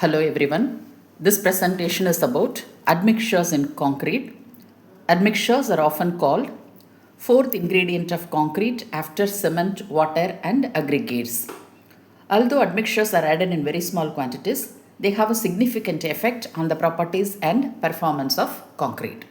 Hello everyone. This presentation is about admixtures in concrete. Admixtures are often called fourth ingredient of concrete after cement, water and aggregates. Although admixtures are added in very small quantities, they have a significant effect on the properties and performance of concrete.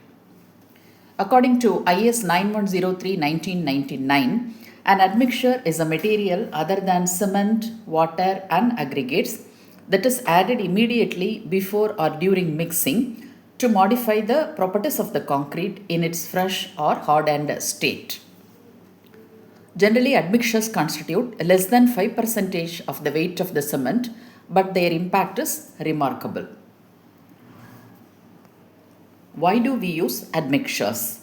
According to IS 9103-1999, an admixture is a material other than cement, water, and aggregates that is added immediately before or during mixing to modify the properties of the concrete in its fresh or hardened state. Generally, admixtures constitute less than 5% of the weight of the cement, but their impact is remarkable. Why do we use admixtures?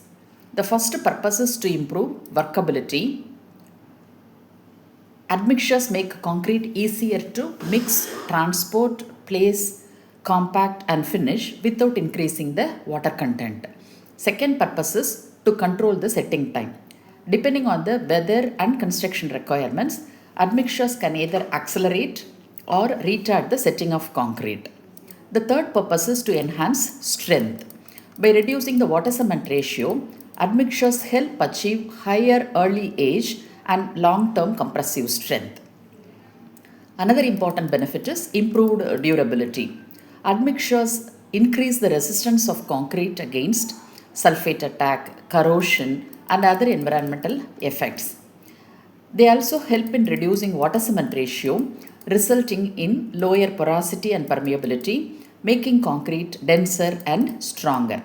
The first purpose is to improve workability. Admixtures make concrete easier to mix, transport, place, compact and finish without increasing the water content. Second purpose is to control the setting time. Depending on the weather and construction requirements, admixtures can either accelerate or retard the setting of concrete. The third purpose is to enhance strength. By reducing the water cement ratio, admixtures help achieve higher early age and long-term compressive strength. Another important benefit is improved durability. Admixtures increase the resistance of concrete against sulfate attack, corrosion, and other environmental effects. They also help in reducing water cement ratio, resulting in lower porosity and permeability, making concrete denser and stronger.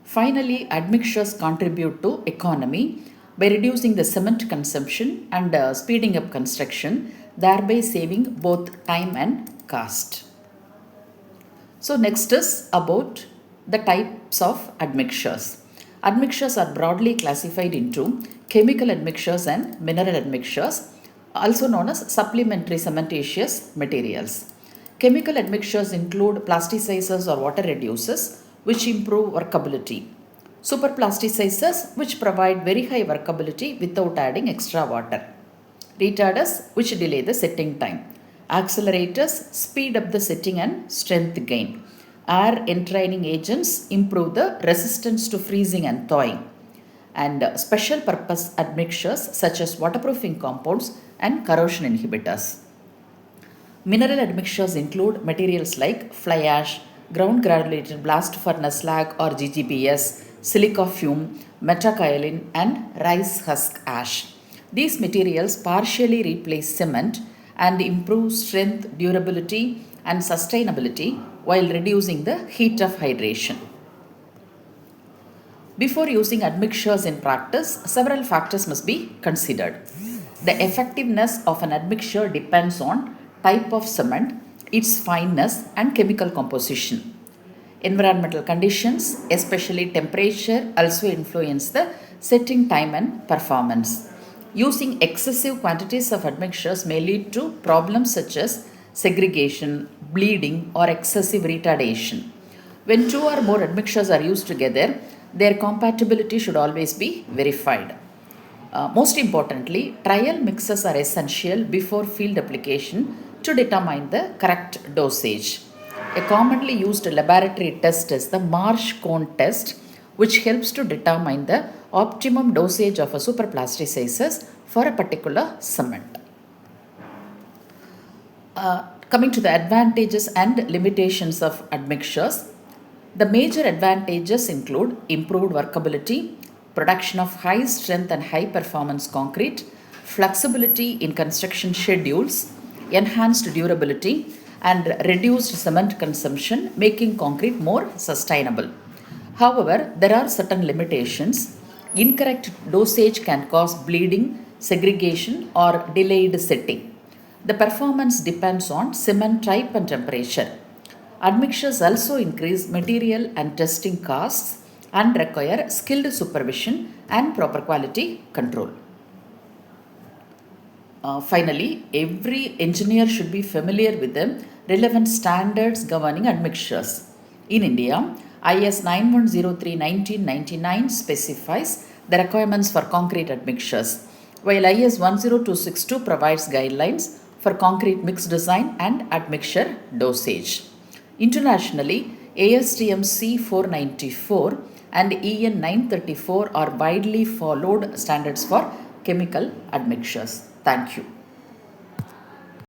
Finally, admixtures contribute to economy by reducing the cement consumption and speeding up construction, thereby saving both time and cost. So next is about the types of admixtures. Admixtures are broadly classified into chemical admixtures and mineral admixtures, also known as supplementary cementitious materials. Chemical admixtures include plasticizers or water reducers, which improve workability. Superplasticizers, which provide very high workability without adding extra water. Retarders, which delay the setting time. Accelerators speed up the setting and strength gain. Air entraining agents improve the resistance to freezing and thawing. And special purpose admixtures such as waterproofing compounds and corrosion inhibitors. Mineral admixtures include materials like fly ash, ground granulated blast furnace slag or GGBS, silica fume, metakaolin, and rice husk ash. These materials partially replace cement and improve strength, durability, and sustainability while reducing the heat of hydration. Before using admixtures in practice, several factors must be considered. The effectiveness of an admixture depends on type of cement, its fineness, and chemical composition. Environmental conditions, especially temperature, also influence the setting time and performance. Using excessive quantities of admixtures may lead to problems such as segregation, bleeding, or excessive retardation. When two or more admixtures are used together, their compatibility should always be verified. Most importantly, trial mixes are essential before field application to determine the correct dosage. A commonly used laboratory test is the Marsh cone test, which helps to determine the optimum dosage of a superplasticizers for a particular cement. Coming to the advantages and limitations of admixtures, the major advantages include improved workability, production of high strength and high performance concrete, flexibility in construction schedules, enhanced durability, and reduced cement consumption, making concrete more sustainable. However, there are certain limitations. Incorrect dosage can cause bleeding, segregation, or delayed setting. The performance depends on cement type and temperature. Admixtures also increase material and testing costs and require skilled supervision and proper quality control. Finally, every engineer should be familiar with the relevant standards governing admixtures. In India, IS 9103-1999 specifies the requirements for concrete admixtures, while IS 10262 provides guidelines for concrete mix design and admixture dosage. Internationally, ASTM C494 and EN 934 are widely followed standards for chemical admixtures. Thank you.